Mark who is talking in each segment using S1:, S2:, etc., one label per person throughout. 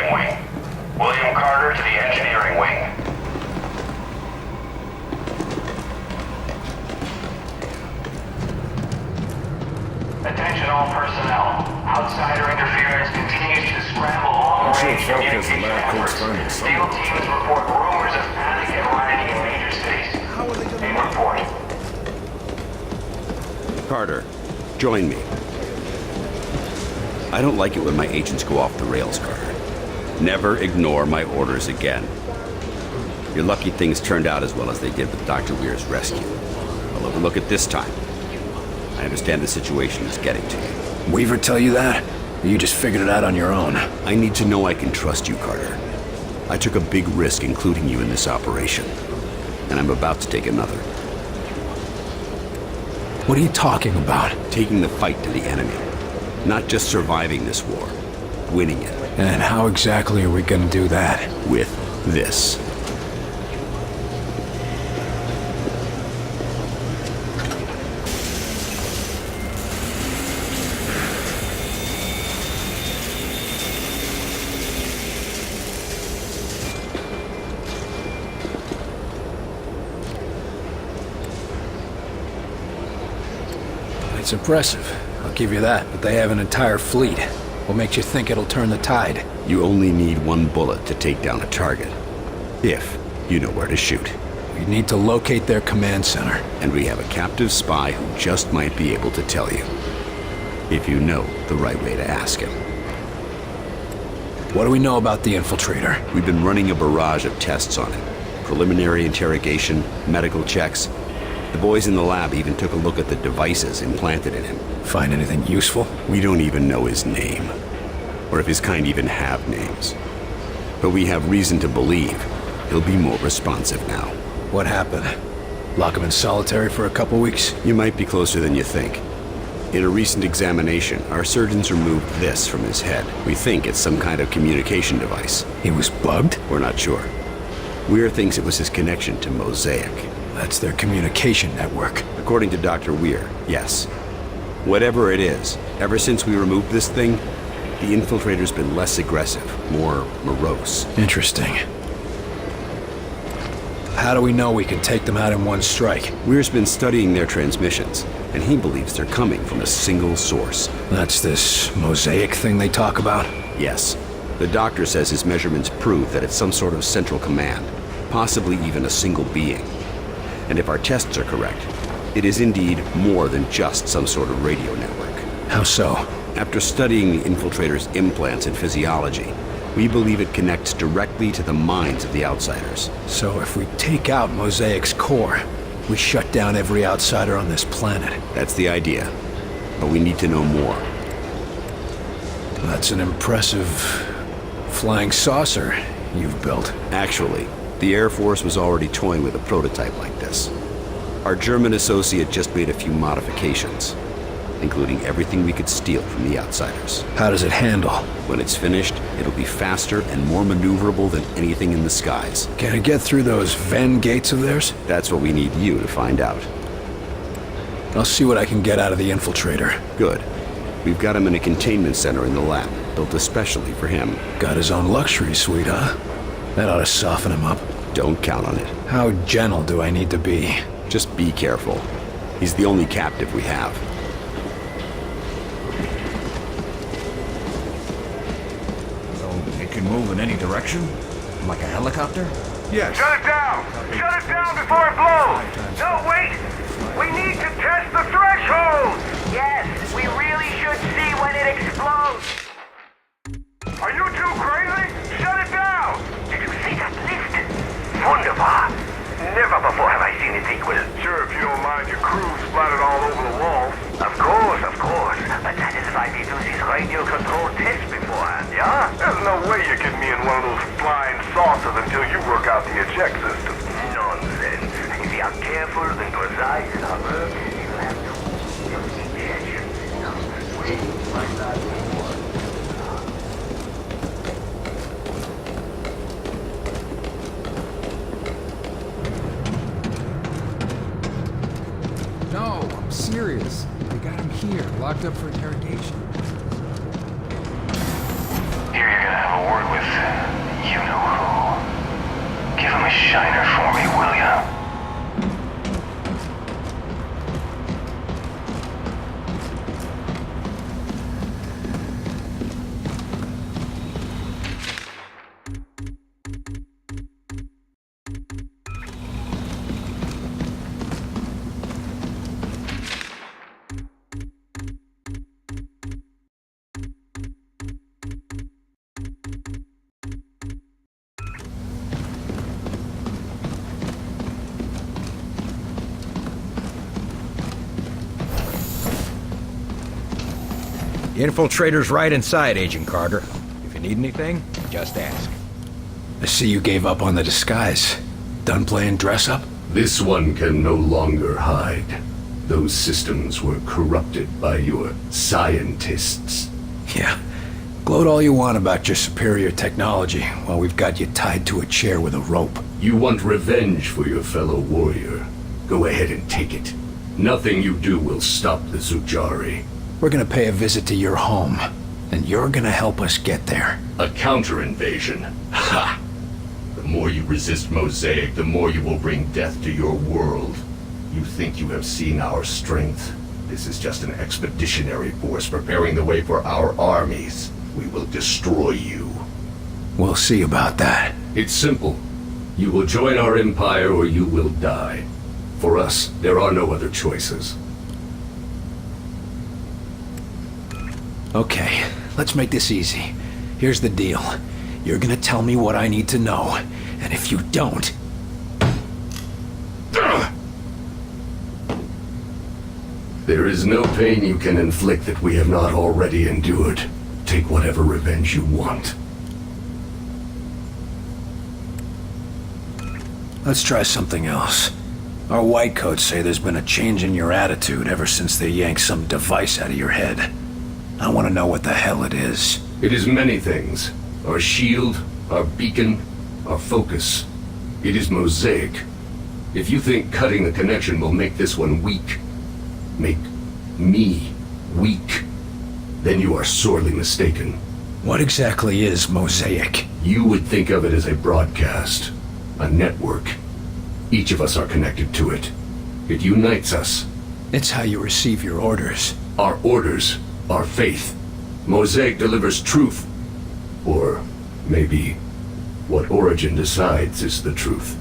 S1: engineering wing. William Carter to the engineering wing. Attention all personnel. Outsider interference continues to scramble long-range communication efforts. Steel teams report rumors of panic and rioting in major cities. In report.
S2: Carter, join me. I don't like it when my agents go off the rails, Carter. Never ignore my orders again. You're lucky things turned out as well as they did with Dr. Weir's rescue. I'll overlook it this time. I understand the situation is getting to you.
S3: Weaver tell you that? Or you just figured it out on your own?
S2: I need to know I can trust you, Carter. I took a big risk including you in this operation, and I'm about to take another.
S3: What are you talking about?
S2: Taking the fight to the enemy. Not just surviving this war, winning it.
S3: And how exactly are we gonna do that?
S2: With this.
S3: It's impressive, I'll give you that, but they have an entire fleet. What makes you think it'll turn the tide?
S2: You only need one bullet to take down a target. If you know where to shoot.
S3: We need to locate their command center.
S2: And we have a captive spy who just might be able to tell you. If you know the right way to ask him.
S3: What do we know about the infiltrator?
S2: We've been running a barrage of tests on him. Preliminary interrogation, medical checks. The boys in the lab even took a look at the devices implanted in him.
S3: Find anything useful?
S2: We don't even know his name. Or if his kind even have names. But we have reason to believe he'll be more responsive now.
S3: What happened? Lock him in solitary for a couple weeks?
S2: You might be closer than you think. In a recent examination, our surgeons removed this from his head. We think it's some kind of communication device.
S3: He was bugged?
S2: We're not sure. Weir thinks it was his connection to Mosaic.
S3: That's their communication network.
S2: According to Dr. Weir, yes. Whatever it is, ever since we removed this thing, the infiltrator's been less aggressive, more morose.
S3: Interesting. How do we know we can take them out in one strike?
S2: Weir's been studying their transmissions, and he believes they're coming from a single source.
S3: That's this Mosaic thing they talk about?
S2: Yes. The doctor says his measurements prove that it's some sort of central command, possibly even a single being. And if our tests are correct, it is indeed more than just some sort of radio network.
S3: How so?
S2: After studying the infiltrator's implants and physiology, we believe it connects directly to the minds of the outsiders.
S3: So if we take out Mosaic's core, we shut down every outsider on this planet.
S2: That's the idea. But we need to know more.
S3: That's an impressive flying saucer you've built.
S2: Actually, the Air Force was already toying with a prototype like this. Our German associate just made a few modifications, including everything we could steal from the outsiders.
S3: How does it handle?
S2: When it's finished, it'll be faster and more maneuverable than anything in the skies.
S3: Can it get through those Venn gates of theirs?
S2: That's what we need you to find out.
S3: I'll see what I can get out of the infiltrator.
S2: Good. We've got him in a containment center in the lab, built especially for him.
S3: Got his own luxury suite, huh? That ought to soften him up.
S2: Don't count on it.
S3: How gentle do I need to be?
S2: Just be careful. He's the only captive we have.
S4: So it can move in any direction? Like a helicopter?
S3: Yes.
S1: Shut it down! Shut it down before it blows! No, wait! We need to test the threshold!
S5: Yes, we really should see when it explodes.
S1: Are you too crazy? Shut it down!
S5: Did you see that lift? Wunderbar. Never before have I seen its equal.
S1: Sure, if you don't mind your crew splattered all over the walls.
S5: Of course. But that is why we do these radio control tests beforehand, yeah?
S1: There's no way you get me in one of those flying saucers until you work out the eject system.
S5: Nonsense. If we are careful and precise in our work, we will have no injection. Wait, like that before.
S6: No, I'm serious. They got him here, locked up for interrogation.
S1: Here you're gonna have a word with him a shiner for me, will ya?
S4: The infiltrator's right inside, Agent Carter. If you need anything, just ask.
S3: I see you gave up on the disguise. Done playing dress-up?
S7: This one can no longer hide. Those systems were corrupted by your scientists.
S3: Yeah. Gloat all you want about your superior technology while we've got you tied to a chair with a rope.
S7: You want revenge for your fellow warrior. Go ahead and take it. Nothing you do will stop the Zujari.
S3: We're gonna pay a visit to your home, and you're gonna help us get there.
S7: A counter-invasion. Ha! The more you resist Mosaic, the more you will bring death to your world. You think you have seen our strength? This is just an expeditionary force preparing the way for our armies. We will destroy you.
S3: We'll see about that.
S7: It's simple. You will join our empire or you will die. For us, there are no other choices.
S3: Okay, let's make this easy. Here's the deal. You're gonna tell me what I need to know, and if you don't...
S7: There is no pain you can inflict that we have not already endured. Take whatever revenge you want.
S3: Let's try something else. Our white coats say there's been a change in your attitude ever since they yanked some device out of your head. I want to know what the hell it is.
S7: It is many things. Our shield, our beacon, our focus. It is Mosaic. If you think cutting the connection will make this one weak, make me weak, then you are sorely mistaken.
S3: What exactly is Mosaic?
S7: You would think of it as a broadcast, a network. Each of us are connected to it. It unites us.
S3: It's how you receive your orders.
S7: Our orders, our faith. Mosaic delivers truth. Or maybe what Origin decides is the truth.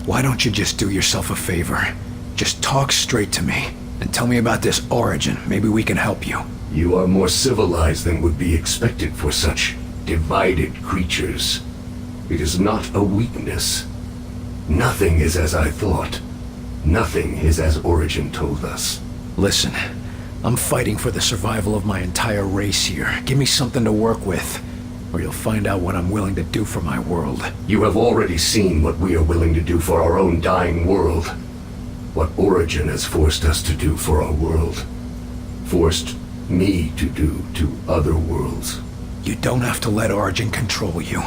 S3: Why don't you just do yourself a favor? Just talk straight to me, and tell me about this Origin. Maybe we can help you.
S7: You are more civilized than would be expected for such divided creatures. It is not a weakness. Nothing is as I thought. Nothing is as Origin told us.
S3: Listen, I'm fighting for the survival of my entire race here. Give me something to work with, or you'll find out what I'm willing to do for my world.
S7: You have already seen what we are willing to do for our own dying world. What Origin has forced us to do for our world. Forced me to do to other worlds.
S3: You don't have to let Origin control you.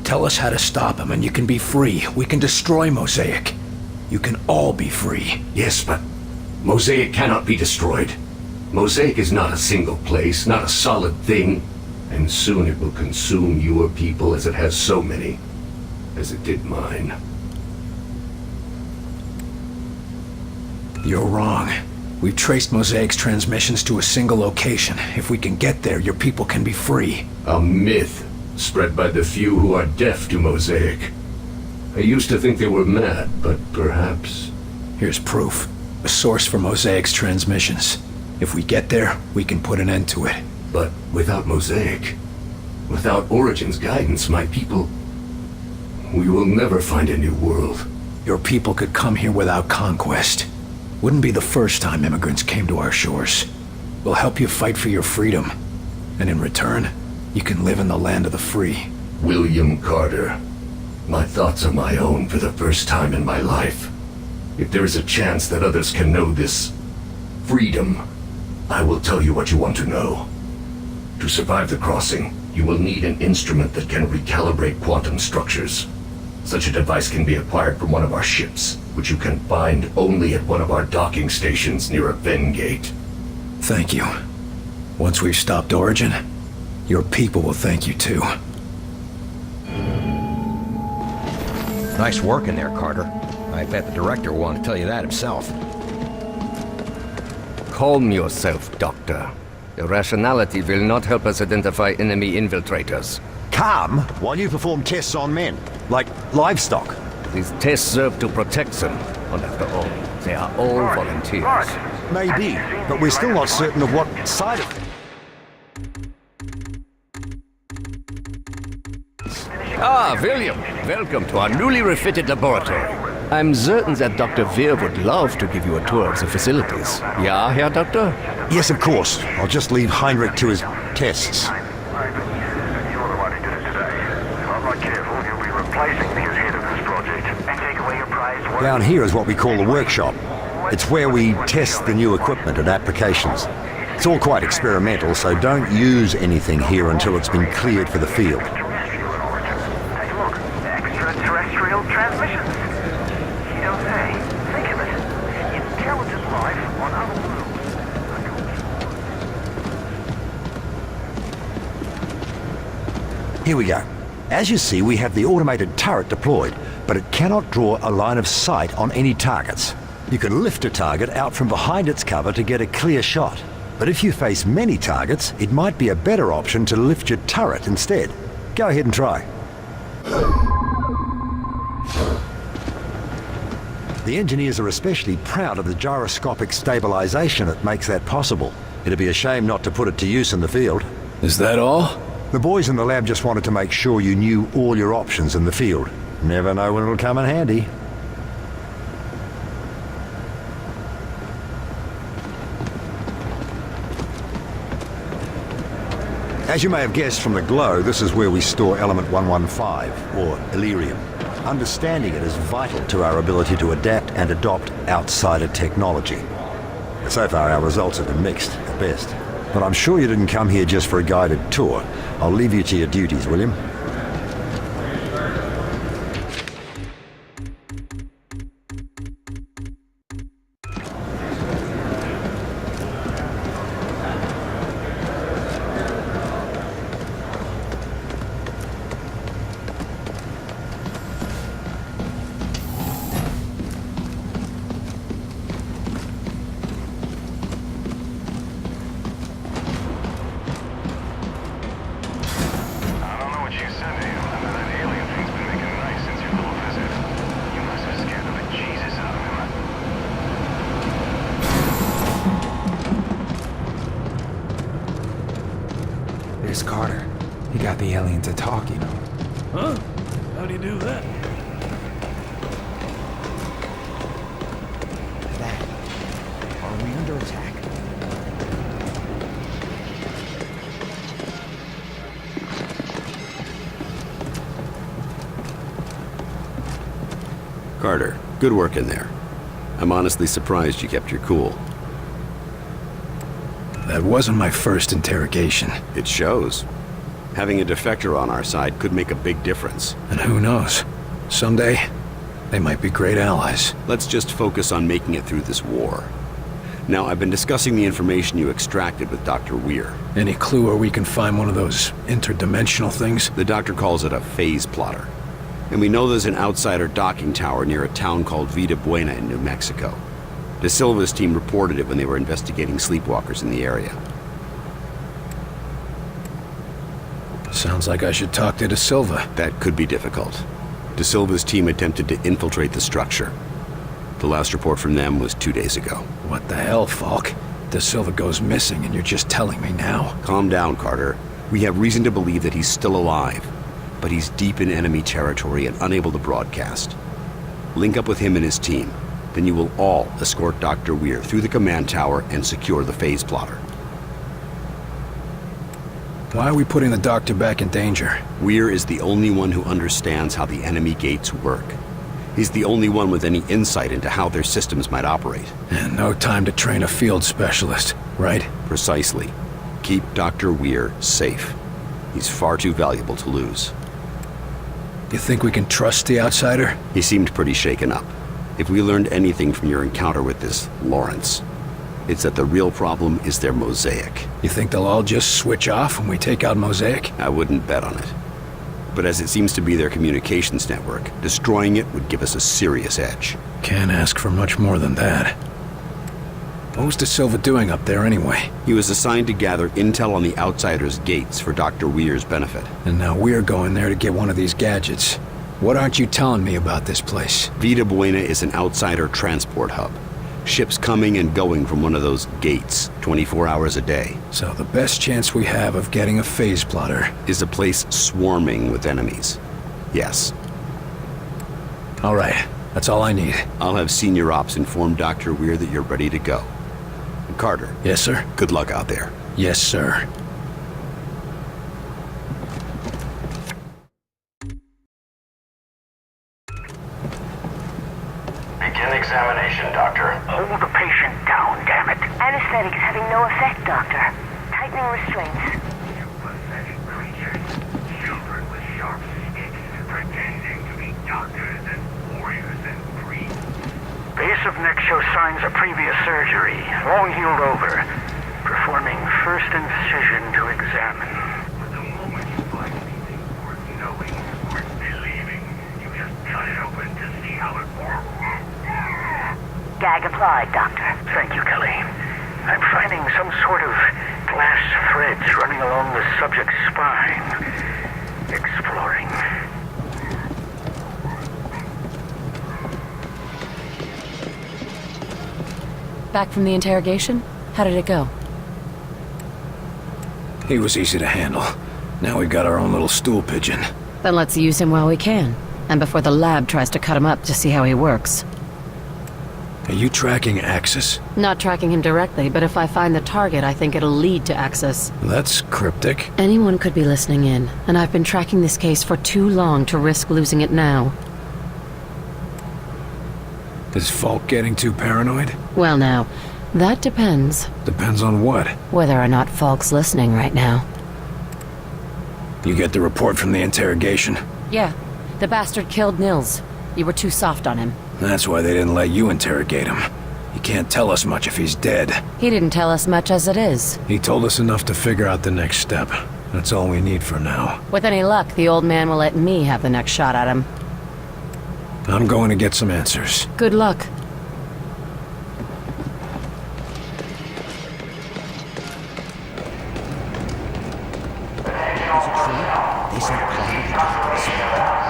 S3: Tell us how to stop him and you can be free. We can destroy Mosaic. You can all be free.
S7: Yes, but Mosaic cannot be destroyed. Mosaic is not a single place, not a solid thing. And soon it will consume your people as it has so many. As it did mine.
S3: You're wrong. We've traced Mosaic's transmissions to a single location. If we can get there, your people can be free.
S7: A myth spread by the few who are deaf to Mosaic. I used to think they were mad, but perhaps...
S3: Here's proof. A source for Mosaic's transmissions. If we get there, we can put an end to it.
S7: But without Mosaic, without Origin's guidance, my people... We will never find a new world.
S3: Your people could come here without conquest. Wouldn't be the first time immigrants came to our shores. We'll help you fight for your freedom. And in return, you can live in the land of the free.
S7: William Carter. My thoughts are my own for the first time in my life. If there is a chance that others can know this freedom, I will tell you what you want to know. To survive the crossing, you will need an instrument that can recalibrate quantum structures. Such a device can be acquired from one of our ships, which you can find only at one of our docking stations near a Ven gate.
S3: Thank you. Once we've stopped Origin, your people will thank you too.
S4: Nice work in there, Carter. I bet the director will want to tell you that himself.
S8: Calm yourself, Doctor. Irrationality will not help us identify enemy infiltrators.
S9: Calm while you perform tests on men, like livestock.
S8: These tests serve to protect them, and after all, they are all volunteers.
S9: Maybe, but we're still not certain of what side of it.
S8: Ah, William, welcome to our newly refitted laboratory. I'm certain that Dr. Weir would love to give you a tour of the facilities. Yeah, Herr Doctor?
S9: Yes, of course. I'll just leave Heinrich to his tests.
S5: You're the one who did it today. If I'm not careful, you'll be replacing me as head of this project. And take away your prized work.
S9: Down here is what we call the workshop. It's where we test the new equipment and applications. It's all quite experimental, so don't use anything here until it's been cleared for the field.
S5: Terrestrial in origin. Take a look. Extraterrestrial transmissions. You don't say. Think of it. Intelligent life on other worlds.
S9: Here we go. As you see, we have the automated turret deployed, but it cannot draw a line of sight on any targets. You can lift a target out from behind its cover to get a clear shot. But if you face many targets, it might be a better option to lift your turret instead. Go ahead and try. The engineers are especially proud of the gyroscopic stabilization that makes that possible. It'd be a shame not to put it to use in the field.
S3: Is that all?
S9: The boys in the lab just wanted to make sure you knew all your options in the field. Never know when it'll come in handy. As you may have guessed from the glow, this is where we store element 115, or Illyrium. Understanding it is vital to our ability to adapt and adopt outsider technology. So far, our results have been mixed, at best. But I'm sure you didn't come here just for a guided tour. I'll leave you to your duties, William.
S6: There's Carter. He got the alien to talk, you know.
S4: Huh? How do you do that?
S6: Are we under attack?
S2: Carter, good work in there. I'm honestly surprised you kept your cool.
S3: That wasn't my first interrogation.
S2: It shows. Having a defector on our side could make a big difference.
S3: And who knows? Someday, they might be great allies.
S2: Let's just focus on making it through this war. Now, I've been discussing the information you extracted with Dr. Weir.
S3: Any clue where we can find one of those interdimensional things?
S2: The doctor calls it a phase plotter. And we know there's an outsider docking tower near a town called Vida Buena in New Mexico. De Silva's team reported it when they were investigating sleepwalkers in the area.
S3: Sounds like I should talk to De Silva.
S2: That could be difficult. De Silva's team attempted to infiltrate the structure. The last report from them was 2 days ago.
S3: What the hell, Falk? De Silva goes missing and you're just telling me now?
S2: Calm down, Carter. We have reason to believe that he's still alive, but he's deep in enemy territory and unable to broadcast. Link up with him and his team. Then you will all escort Dr. Weir through the command tower and secure the phase plotter.
S3: Why are we putting the doctor back in danger?
S2: Weir is the only one who understands how the enemy gates work. He's the only one with any insight into how their systems might operate.
S3: And no time to train a field specialist, right?
S2: Precisely. Keep Dr. Weir safe. He's far too valuable to lose.
S3: You think we can trust the outsider?
S2: He seemed pretty shaken up. If we learned anything from your encounter with this Lawrence, it's that the real problem is their mosaic.
S3: You think they'll all just switch off when we take out Mosaic?
S2: I wouldn't bet on it. But as it seems to be their communications network, destroying it would give us a serious edge.
S3: Can't ask for much more than that. What was De Silva doing up there anyway?
S2: He was assigned to gather intel on the Outsiders' gates for Dr. Weir's benefit.
S3: And now we're going there to get one of these gadgets. What aren't you telling me about this place?
S2: Vida Buena is an outsider transport hub. Ships coming and going from one of those gates, 24 hours a day.
S3: So the best chance we have of getting a phase plotter
S2: Is a place swarming with enemies. Yes.
S3: All right, that's all I need.
S2: I'll have Senior Ops inform Dr. Weir that you're ready to go. And Carter,
S3: Yes, sir?
S2: good luck out there.
S3: Yes, sir.
S1: Begin examination, Doctor.
S5: Hold the patient down, damn it.
S10: Anesthetic is having no effect, Doctor. Tightening restraints.
S5: You pathetic creatures. Children with sharp sticks, pretending to be doctors and warriors and priests. Base of neck shows signs of previous surgery. Long healed over. Performing first incision to examine. But the moment you find anything worth knowing, worth believing, you just cut it open to see how it works.
S10: Gag applied, Doctor.
S5: Thank you, Kelly. I'm finding some sort of glass threads running along the subject's spine. Exploring.
S11: Back from the interrogation? How did it go?
S3: He was easy to handle. Now we got our own little stool pigeon.
S11: Then let's use him while we can. And before the lab tries to cut him up to see how he works.
S3: Are you tracking Axis?
S11: Not tracking him directly, but if I find the target, I think it'll lead to Axis.
S3: That's cryptic.
S11: Anyone could be listening in, and I've been tracking this case for too long to risk losing it now.
S3: Is Falk getting too paranoid?
S11: Well now, that depends.
S3: Depends on what.
S11: Whether or not Falk's listening right now.
S3: You get the report from the interrogation?
S11: Yeah, the bastard killed Nils. You were too soft on him.
S3: That's why they didn't let you interrogate him. He can't tell us much if he's dead.
S11: He didn't tell us much as it is.
S3: He told us enough to figure out the next step. That's all we need for now.
S11: With any luck, the old man will let me have the next shot at him.
S3: I'm going to get some answers.
S11: Good luck.
S4: They said Carter